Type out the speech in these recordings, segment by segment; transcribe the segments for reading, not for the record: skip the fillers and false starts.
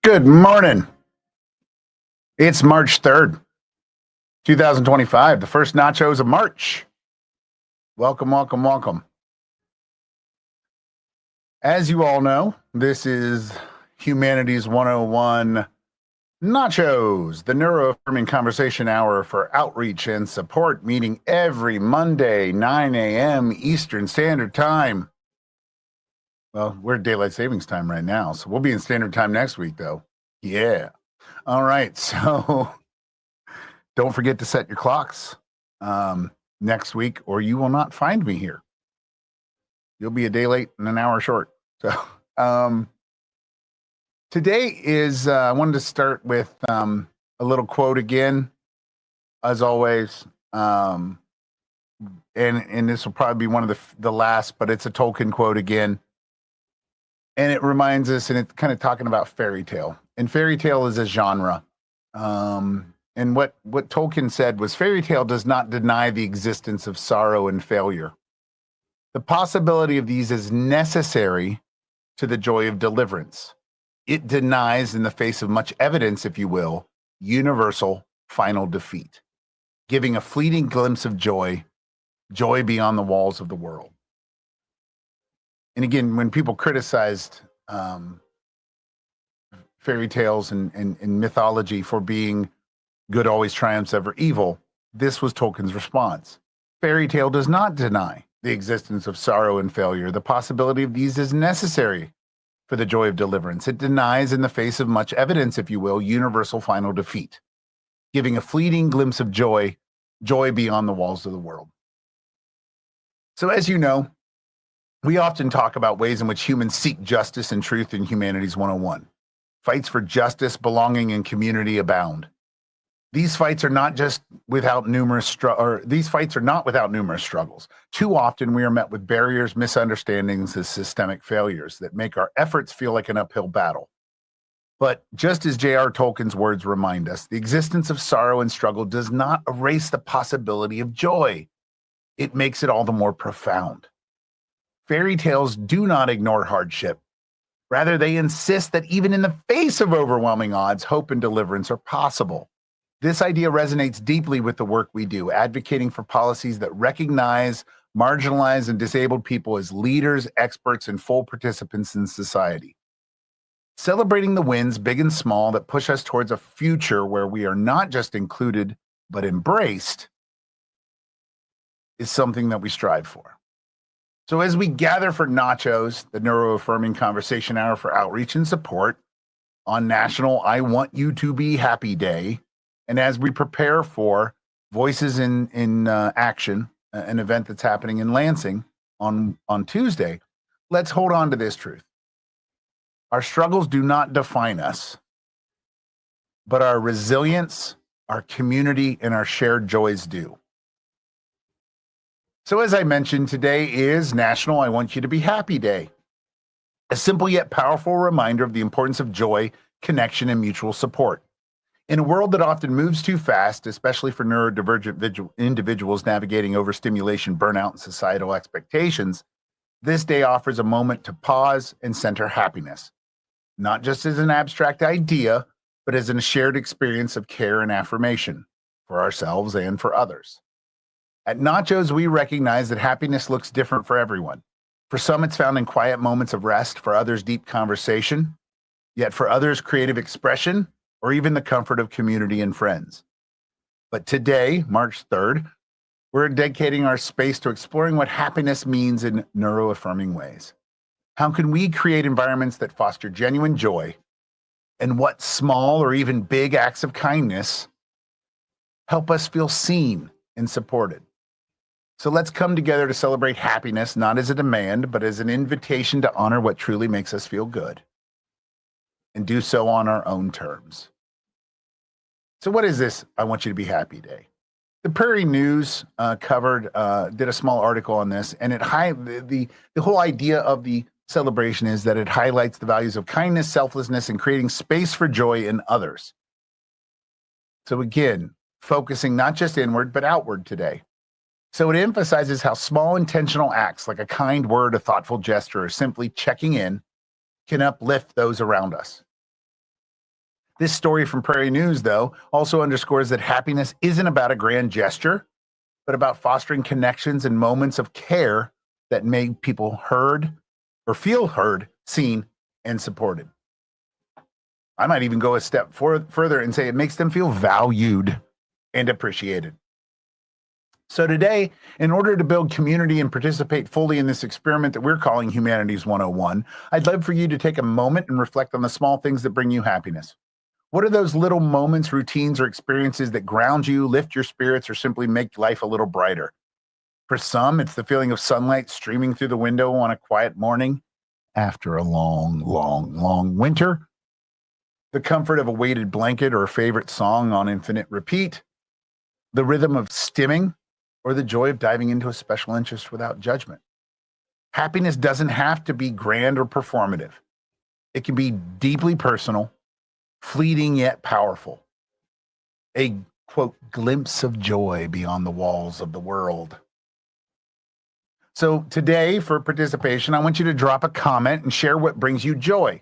Good morning. It's March 3rd, 2025, the first nachos of March. Welcome, welcome, welcome. As you all know, this is Humanities 101 Nachos, the NeuroAffirming Conversation Hour for outreach and support, meeting every Monday, 9 a.m. Eastern Standard Time. Well, we're at Daylight Savings Time right now, so we'll be in Standard Time next week, though. Yeah. All right, so don't forget to set your clocks next week, or you will not find me here. You'll be a day late and an hour short. So today is, I wanted to start with a little quote again, as always. And this will probably be one of the last, but it's a Tolkien quote again. And it reminds us, and it's kind of talking about fairy tale. And fairy tale is a genre. And what Tolkien said was, fairy tale does not deny the existence of sorrow and failure. The possibility of these is necessary to the joy of deliverance. It denies, in the face of much evidence, if you will, universal final defeat, giving a fleeting glimpse of joy beyond the walls of the world. And again, when people criticized fairy tales and mythology for being good always triumphs over evil, this was Tolkien's response. Fairy tale does not deny the existence of sorrow and failure. The possibility of these is necessary for the joy of deliverance. It denies, in the face of much evidence, if you will, universal final defeat, giving a fleeting glimpse of joy beyond the walls of the world. So as you know, we often talk about ways in which humans seek justice and truth in Humanities 101. Fights for justice, belonging, and community abound. These fights are not without numerous struggles. Too often we are met with barriers, misunderstandings, and systemic failures that make our efforts feel like an uphill battle. But just as J.R. Tolkien's words remind us, the existence of sorrow and struggle does not erase the possibility of joy. It makes it all the more profound. Fairy tales do not ignore hardship. Rather, they insist that even in the face of overwhelming odds, hope and deliverance are possible. This idea resonates deeply with the work we do, advocating for policies that recognize marginalized and disabled people as leaders, experts, and full participants in society. Celebrating the wins, big and small, that push us towards a future where we are not just included, but embraced, is something that we strive for. So as we gather for Nachos, the NeuroAffirming Conversation Hour for outreach and support on National I Want You to Be Happy Day, and as we prepare for Voices in Action, an event that's happening in Lansing on Tuesday, let's hold on to this truth. Our struggles do not define us, but our resilience, our community, and our shared joys do. So as I mentioned, today is National I Want You to Be Happy Day, a simple yet powerful reminder of the importance of joy, connection, and mutual support. In a world that often moves too fast, especially for neurodivergent individuals navigating overstimulation, burnout, and societal expectations, this day offers a moment to pause and center happiness, not just as an abstract idea, but as a shared experience of care and affirmation for ourselves and for others. At Nachos, we recognize that happiness looks different for everyone. For some, it's found in quiet moments of rest, for others, deep conversation, yet for others, creative expression, or even the comfort of community and friends. But today, March 3rd, we're dedicating our space to exploring what happiness means in neuroaffirming ways. How can we create environments that foster genuine joy, and what small or even big acts of kindness help us feel seen and supported? So let's come together to celebrate happiness, not as a demand, but as an invitation to honor what truly makes us feel good, and do so on our own terms. So what is this I Want You to Be Happy Day? The Prairie News did a small article on this, and the whole idea of the celebration is that it highlights the values of kindness, selflessness, and creating space for joy in others. So again, focusing not just inward, but outward today. So it emphasizes how small intentional acts like a kind word, a thoughtful gesture, or simply checking in can uplift those around us. This story from Prairie News, though, also underscores that happiness isn't about a grand gesture, but about fostering connections and moments of care that make people heard or feel heard, seen, and supported. I might even go a step further and say it makes them feel valued and appreciated. So today, in order to build community and participate fully in this experiment that we're calling Humanities 101, I'd love for you to take a moment and reflect on the small things that bring you happiness. What are those little moments, routines, or experiences that ground you, lift your spirits, or simply make life a little brighter? For some, it's the feeling of sunlight streaming through the window on a quiet morning after a long winter, the comfort of a weighted blanket or a favorite song on infinite repeat, the rhythm of stimming, or the joy of diving into a special interest without judgment. Happiness doesn't have to be grand or performative. It can be deeply personal, fleeting yet powerful. A, quote, glimpse of joy beyond the walls of the world. So today, for participation, I want you to drop a comment and share what brings you joy.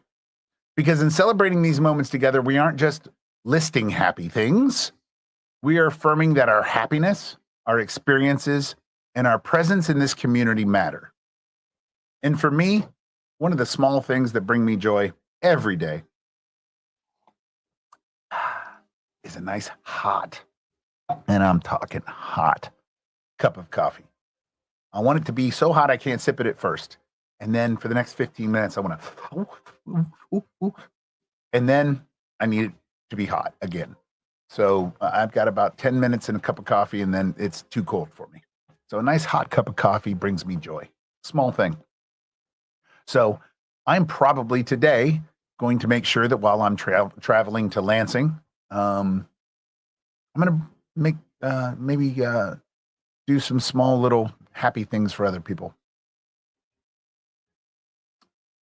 Because in celebrating these moments together, we aren't just listing happy things. We are affirming that our happiness, our experiences, and our presence in this community matter. And for me, one of the small things that bring me joy every day is a nice hot, and I'm talking hot, cup of coffee. I want it to be so hot I can't sip it at first. And then for the next 15 minutes, I want to, and then I need it to be hot again. So I've got about 10 minutes and a cup of coffee, and then it's too cold for me. So a nice hot cup of coffee brings me joy. Small thing. So I'm probably today going to make sure that while I'm traveling to Lansing, I'm going to make maybe do some small little happy things for other people.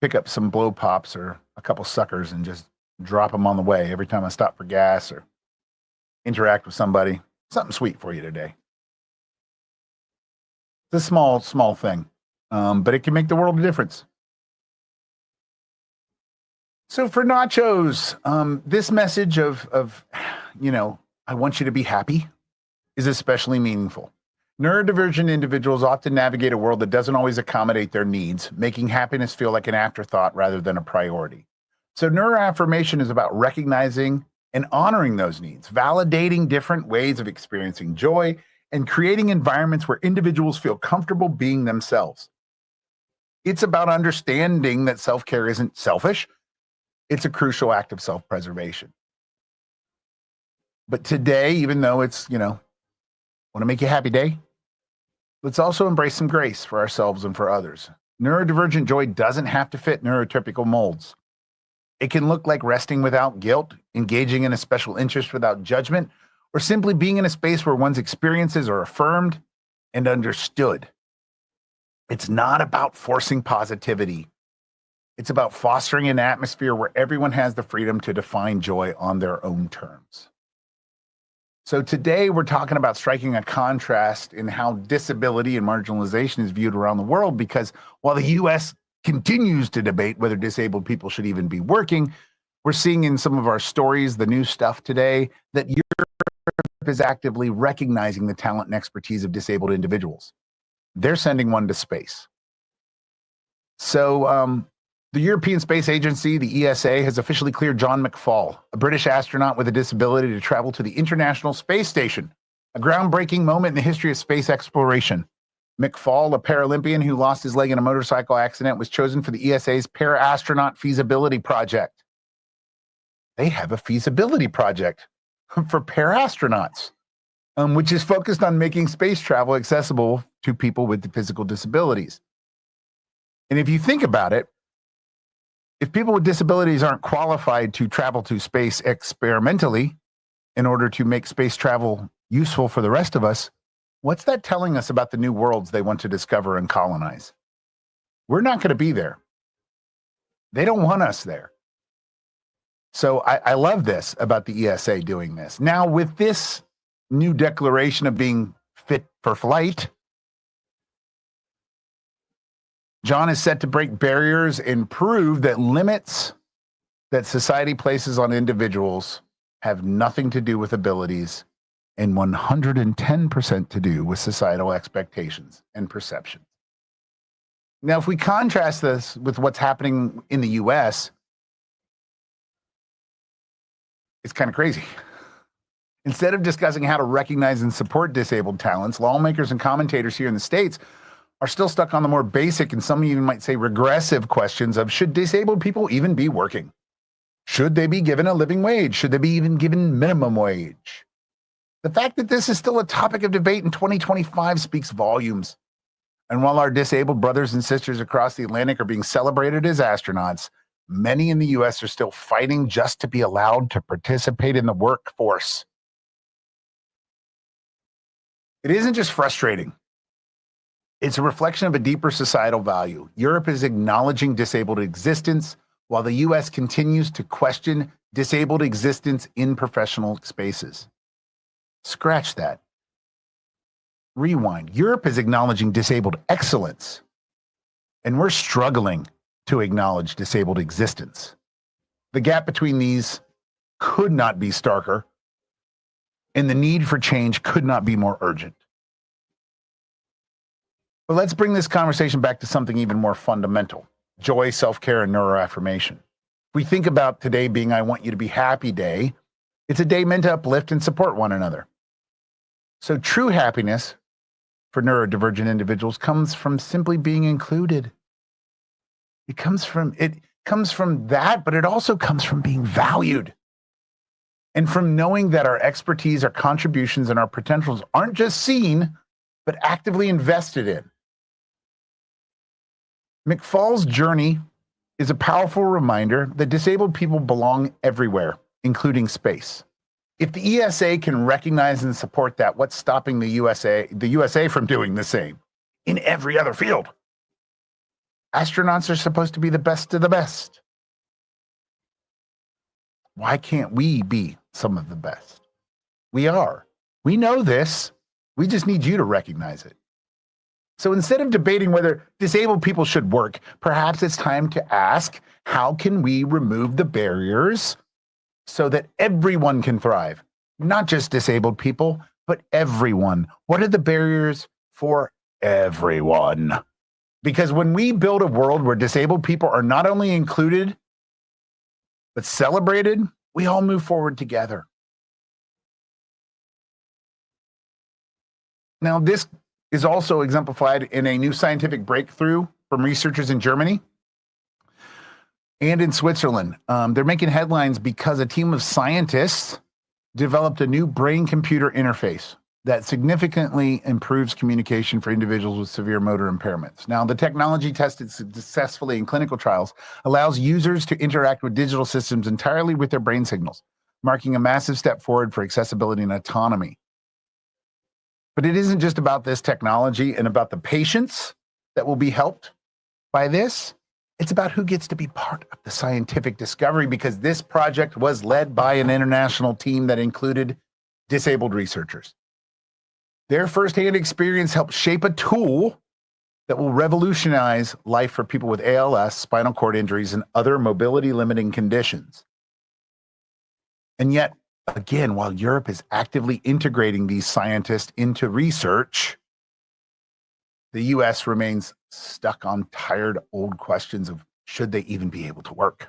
Pick up some blow pops or a couple suckers and just drop them on the way every time I stop for gas or interact with somebody. Something sweet for you today. It's a small thing, but it can make the world a difference. So for Nachos, this message of I want you to be happy is especially meaningful. Neurodivergent individuals often navigate a world that doesn't always accommodate their needs, making happiness feel like an afterthought rather than a priority. So neuroaffirmation is about recognizing and honoring those needs, validating different ways of experiencing joy, and creating environments where individuals feel comfortable being themselves. It's about understanding that self-care isn't selfish. It's a crucial act of self-preservation. But today, even though it's, want to make you a happy day, let's also embrace some grace for ourselves and for others. Neurodivergent joy doesn't have to fit neurotypical molds. It can look like resting without guilt, engaging in a special interest without judgment, or simply being in a space where one's experiences are affirmed and understood. It's not about forcing positivity. It's about fostering an atmosphere where everyone has the freedom to define joy on their own terms. So today we're talking about striking a contrast in how disability and marginalization is viewed around the world, because while the U.S. continues to debate whether disabled people should even be working, we're seeing in some of our stories, the new stuff today, that Europe is actively recognizing the talent and expertise of disabled individuals. They're sending one to space. So the European Space Agency, the ESA, has officially cleared John McFall, a British astronaut with a disability, to travel to the International Space Station, a groundbreaking moment in the history of space exploration. McFall, a Paralympian who lost his leg in a motorcycle accident, was chosen for the ESA's Para-Astronaut Feasibility Project. They have a feasibility project for para-astronauts, which is focused on making space travel accessible to people with physical disabilities. And if you think about it, if people with disabilities aren't qualified to travel to space experimentally in order to make space travel useful for the rest of us, what's that telling us about the new worlds they want to discover and colonize? We're not going to be there. They don't want us there. So I love this about the ESA doing this. Now, with this new declaration of being fit for flight, John is set to break barriers and prove that limits that society places on individuals have nothing to do with abilities and 110% to do with societal expectations and perceptions. Now, if we contrast this with what's happening in the US, it's kind of crazy. Instead of discussing how to recognize and support disabled talents, lawmakers and commentators here in the States are still stuck on the more basic and some even might say regressive questions of should disabled people even be working? Should they be given a living wage? Should they be even given minimum wage? The fact that this is still a topic of debate in 2025 speaks volumes. And while our disabled brothers and sisters across the Atlantic are being celebrated as astronauts, many in the US are still fighting just to be allowed to participate in the workforce. It isn't just frustrating. It's a reflection of a deeper societal value. Europe is acknowledging disabled existence, while the US continues to question disabled existence in professional spaces. Scratch that. Rewind. Europe is acknowledging disabled excellence, and we're struggling to acknowledge disabled existence. The gap between these could not be starker, and the need for change could not be more urgent. But let's bring this conversation back to something even more fundamental: joy, self-care, and neuroaffirmation. If we think about today being I Want You to Be Happy Day, it's a day meant to uplift and support one another. So true happiness for neurodivergent individuals comes from simply being included. It comes from that, but it also comes from being valued. And from knowing that our expertise, our contributions, and our potentials aren't just seen, but actively invested in. McFall's journey is a powerful reminder that disabled people belong everywhere, including space. If the ESA can recognize and support that, what's stopping the USA from doing the same in every other field? Astronauts are supposed to be the best of the best. Why can't we be some of the best? We are. We know this. We just need you to recognize it. So instead of debating whether disabled people should work, perhaps it's time to ask, how can we remove the barriers so that everyone can thrive? Not just disabled people, but everyone. What are the barriers for everyone? Because when we build a world where disabled people are not only included, but celebrated, we all move forward together. Now, this is also exemplified in a new scientific breakthrough from researchers in Germany and in Switzerland. They're making headlines because a team of scientists developed a new brain-computer interface that significantly improves communication for individuals with severe motor impairments. Now, the technology tested successfully in clinical trials allows users to interact with digital systems entirely with their brain signals, marking a massive step forward for accessibility and autonomy. But it isn't just about this technology and about the patients that will be helped by this. It's about who gets to be part of the scientific discovery, because this project was led by an international team that included disabled researchers. Their firsthand experience helped shape a tool that will revolutionize life for people with ALS, spinal cord injuries, and other mobility-limiting conditions. And yet, again, while Europe is actively integrating these scientists into research, the US remains stuck on tired old questions of should they even be able to work.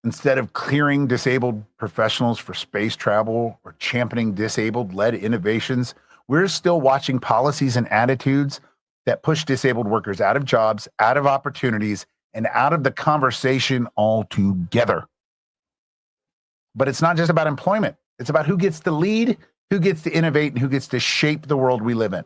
Instead of clearing disabled professionals for space travel or championing disabled-led innovations, we're still watching policies and attitudes that push disabled workers out of jobs, out of opportunities, and out of the conversation altogether. But it's not just about employment. It's about who gets to lead, who gets to innovate, and who gets to shape the world we live in.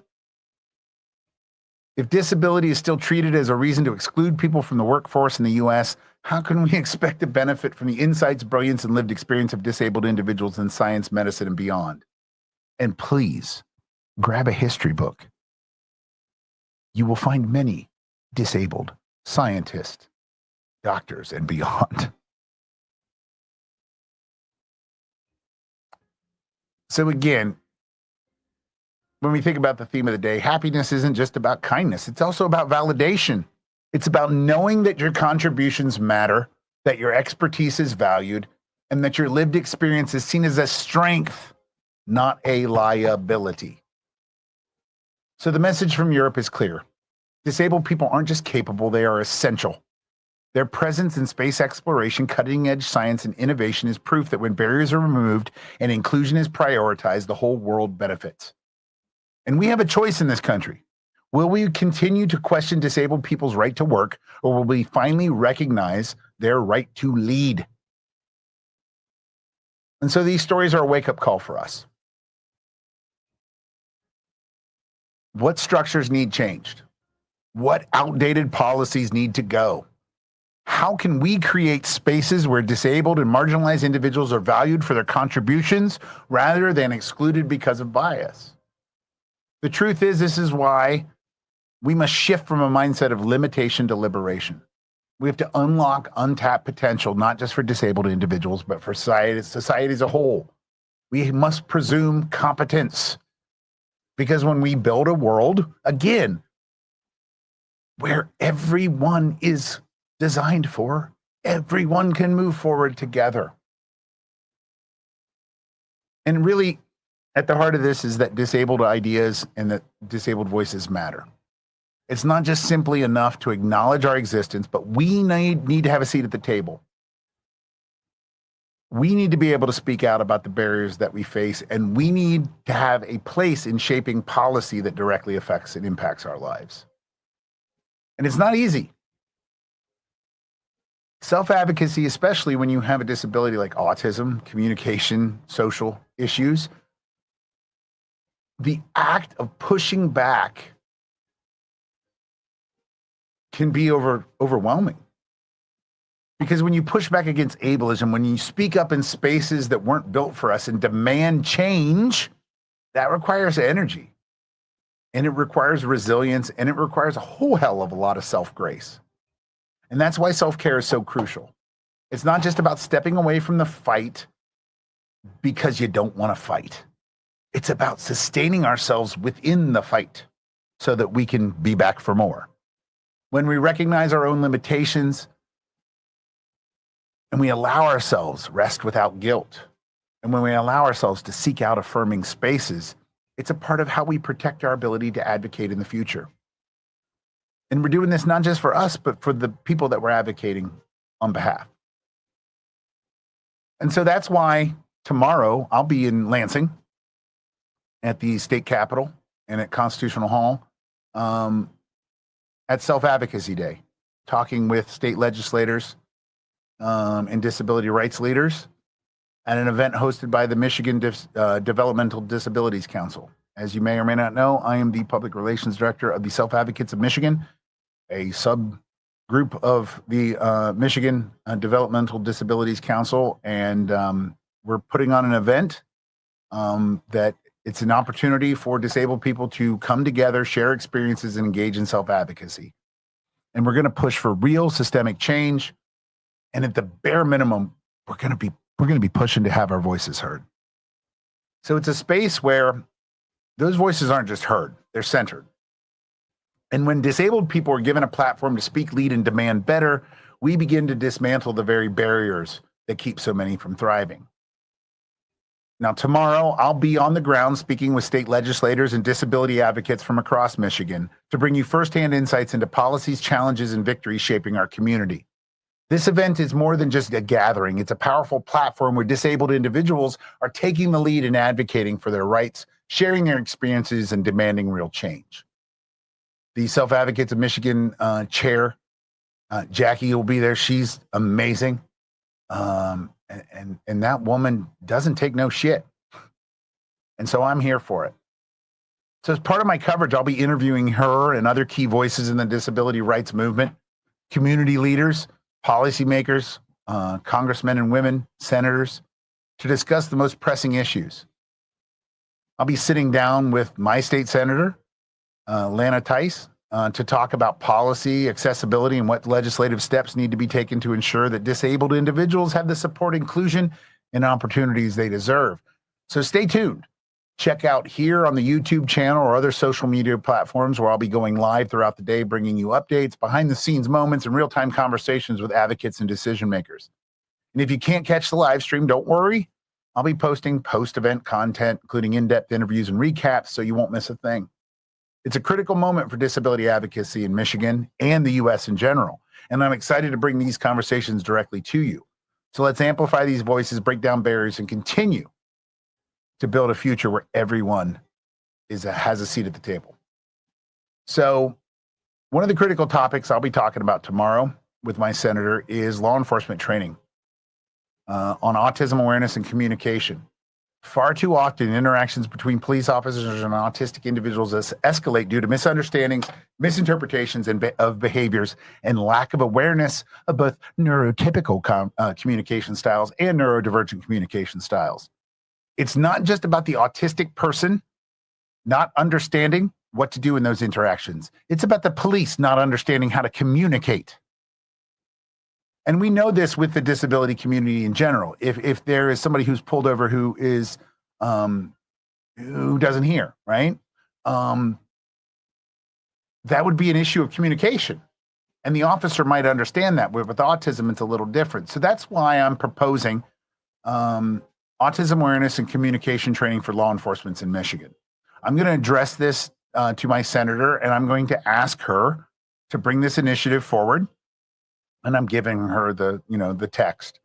If disability is still treated as a reason to exclude people from the workforce in the US, how can we expect to benefit from the insights, brilliance, and lived experience of disabled individuals in science, medicine, and beyond? And please, grab a history book. You will find many disabled scientists, doctors, and beyond. So again, when we think about the theme of the day, happiness isn't just about kindness. It's also about validation. It's about knowing that your contributions matter, that your expertise is valued, and that your lived experience is seen as a strength, not a liability. So the message from Europe is clear. Disabled people aren't just capable, they are essential. Their presence in space exploration, cutting-edge science, and innovation is proof that when barriers are removed and inclusion is prioritized, the whole world benefits. And we have a choice in this country. Will we continue to question disabled people's right to work, or will we finally recognize their right to lead? And so these stories are a wake-up call for us. What structures need changed? What outdated policies need to go? How can we create spaces where disabled and marginalized individuals are valued for their contributions rather than excluded because of bias? The truth is, this is why we must shift from a mindset of limitation to liberation. We have to unlock untapped potential, not just for disabled individuals, but for society as a whole. We must presume competence. Because when we build a world, again, where everyone is designed for, everyone can move forward together. And really, at the heart of this is that disabled ideas and that disabled voices matter. It's not just simply enough to acknowledge our existence, but we need to have a seat at the table. We need to be able to speak out about the barriers that we face, and we need to have a place in shaping policy that directly affects and impacts our lives. And it's not easy. Self-advocacy, especially when you have a disability like autism, communication, social issues, the act of pushing back can be overwhelming. Because when you push back against ableism, when you speak up in spaces that weren't built for us and demand change, that requires energy. And it requires resilience, and it requires a whole hell of a lot of self-grace. And that's why self-care is so crucial. It's not just about stepping away from the fight because you don't want to fight. It's about sustaining ourselves within the fight so that we can be back for more. When we recognize our own limitations and we allow ourselves rest without guilt, and when we allow ourselves to seek out affirming spaces, it's a part of how we protect our ability to advocate in the future. And we're doing this not just for us, but for the people that we're advocating on behalf. And so that's why tomorrow I'll be in Lansing at the state capitol and at Constitutional Hall at Self-Advocacy Day, talking with state legislators and disability rights leaders at an event hosted by the Michigan Developmental Disabilities Council. As you may or may not know, I am the Public Relations Director of the Self-Advocates of Michigan, a subgroup of the Michigan Developmental Disabilities Council, and we're putting on an event that it's an opportunity for disabled people to come together, share experiences, and engage in self-advocacy. And we're going to push for real systemic change. And at the bare minimum, we're going to be pushing to have our voices heard. So it's a space where those voices aren't just heard, they're centered. And when disabled people are given a platform to speak, lead, and demand better, we begin to dismantle the very barriers that keep so many from thriving. Now, tomorrow, I'll be on the ground speaking with state legislators and disability advocates from across Michigan to bring you firsthand insights into policies, challenges, and victories shaping our community. This event is more than just a gathering. It's a powerful platform where disabled individuals are taking the lead in advocating for their rights, sharing their experiences, and demanding real change. The Self-Advocates of Michigan chair, Jackie, will be there. She's amazing. And that woman doesn't take no shit. And so I'm here for it. So as part of my coverage, I'll be interviewing her and other key voices in the disability rights movement, community leaders, policymakers, congressmen and women, senators, to discuss the most pressing issues. I'll be sitting down with my state senator, Lana Tice, to talk about policy, accessibility, and what legislative steps need to be taken to ensure that disabled individuals have the support, inclusion, and opportunities they deserve. So stay tuned Check out here on the YouTube channel or other social media platforms where I'll be going live throughout the day, bringing you updates, behind the scenes moments, and real-time conversations with advocates and decision makers. And if you can't catch the live stream, don't worry. I'll be posting post-event content, including in-depth interviews and recaps, so you won't miss a thing. It's a critical moment for disability advocacy in Michigan and the U.S. in general, and I'm excited to bring these conversations directly to you. So let's amplify these voices, break down barriers, and continue to build a future where everyone has a seat at the table. So one of the critical topics I'll be talking about tomorrow with my senator is law enforcement training on autism awareness and communication. Far too often, interactions between police officers and autistic individuals escalate due to misunderstandings, misinterpretations of behaviors, and lack of awareness of both neurotypical communication styles and neurodivergent communication styles. It's not just about the autistic person not understanding what to do in those interactions. It's about the police not understanding how to communicate. And we know this with the disability community in general. If there is somebody who's pulled over who doesn't hear, right? That would be an issue of communication. And the officer might understand that. With autism, it's a little different. So that's why I'm proposing autism awareness and communication training for law enforcement in Michigan. I'm going to address this to my senator, and I'm going to ask her to bring this initiative forward. And I'm giving her the text.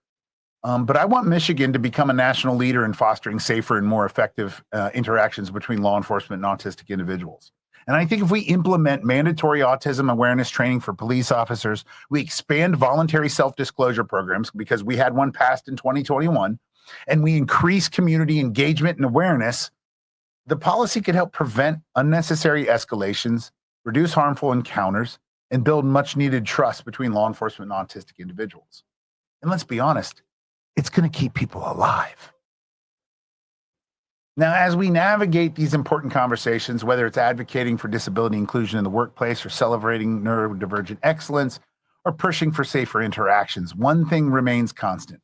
But I want Michigan to become a national leader in fostering safer and more effective interactions between law enforcement and autistic individuals. And I think if we implement mandatory autism awareness training for police officers, we expand voluntary self-disclosure programs, because we had one passed in 2021, and we increase community engagement and awareness, the policy could help prevent unnecessary escalations, reduce harmful encounters, and build much needed trust between law enforcement and autistic individuals. And let's be honest, it's going to keep people alive. Now, as we navigate these important conversations, whether it's advocating for disability inclusion in the workplace or celebrating neurodivergent excellence or pushing for safer interactions, one thing remains constant.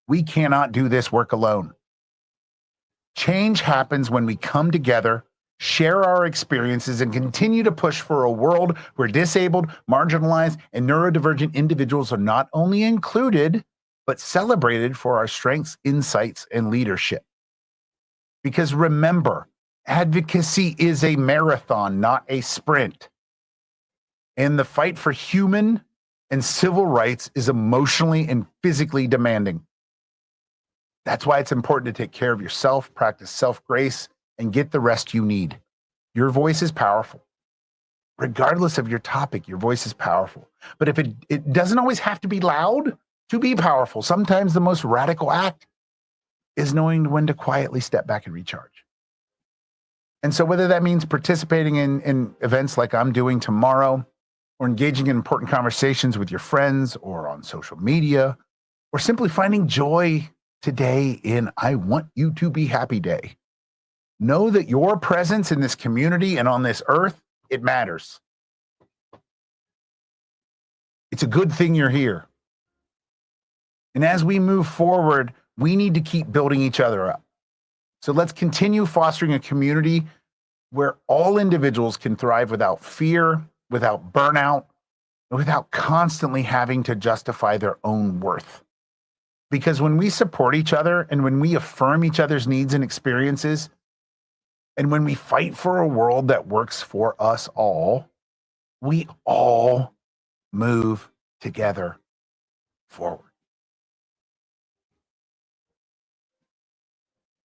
We cannot do this work alone. Change happens when we come together, share our experiences, and continue to push for a world where disabled, marginalized, and neurodivergent individuals are not only included, but celebrated for our strengths, insights, and leadership. Because remember, advocacy is a marathon, not a sprint. And the fight for human and civil rights is emotionally and physically demanding. That's why it's important to take care of yourself, practice self-grace, and get the rest you need. Your voice is powerful. Regardless of your topic, your voice is powerful. But if it doesn't always have to be loud to be powerful. Sometimes the most radical act is knowing when to quietly step back and recharge. And so whether that means participating in events like I'm doing tomorrow, or engaging in important conversations with your friends or on social media, or simply finding joy today in I Want You to Be Happy Day, know that your presence in this community and on this earth, it matters. It's a good thing you're here. And as we move forward, we need to keep building each other up. So let's continue fostering a community where all individuals can thrive without fear, without burnout, and without constantly having to justify their own worth. Because when we support each other and when we affirm each other's needs and experiences, and when we fight for a world that works for us all, we all move together forward.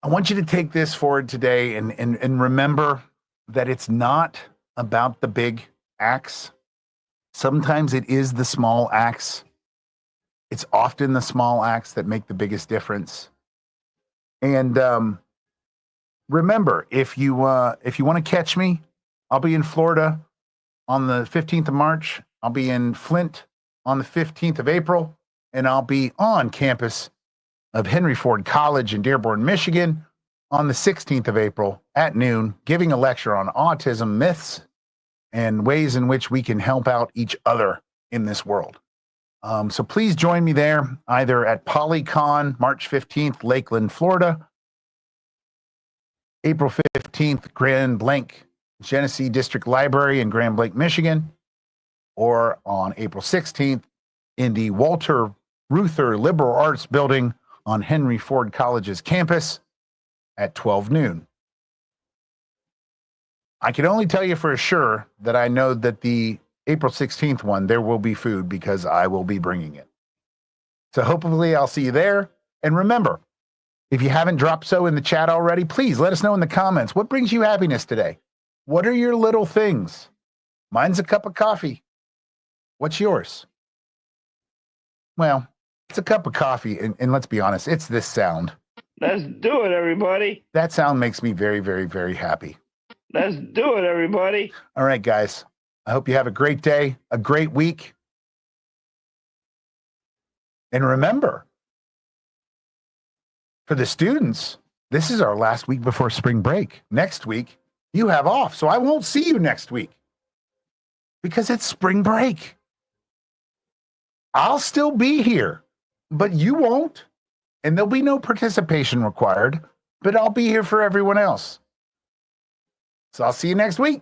I want you to take this forward today and remember that it's not about the big acts. Sometimes it is the small acts. It's often the small acts that make the biggest difference. And remember, if you want to catch me, I'll be in Florida on the 15th of March. I'll be in Flint on the 15th of April, and I'll be on campus of Henry Ford College in Dearborn, Michigan on the 16th of April at noon, giving a lecture on autism myths and ways in which we can help out each other in this world. So please join me there, either at PolyCon, March 15th, Lakeland, Florida, April 15th, Grand Blanc Genesee District Library in Grand Blanc, Michigan, or on April 16th in the Walter Reuther Liberal Arts Building on Henry Ford College's campus at 12 noon. I can only tell you for sure that I know that the April 16th one, there will be food because I will be bringing it. So hopefully I'll see you there. And remember, if you haven't dropped so in the chat already, please let us know in the comments. What brings you happiness today? What are your little things? Mine's a cup of coffee. What's yours? Well, it's a cup of coffee. And let's be honest, it's this sound. Let's do it, everybody. That sound makes me very, very, very happy. Let's do it, everybody. All right, guys. I hope you have a great day, a great week. And remember, for the students, this is our last week before spring break. Next week, you have off. So I won't see you next week because it's spring break. I'll still be here, but you won't. And there'll be no participation required, but I'll be here for everyone else. So I'll see you next week.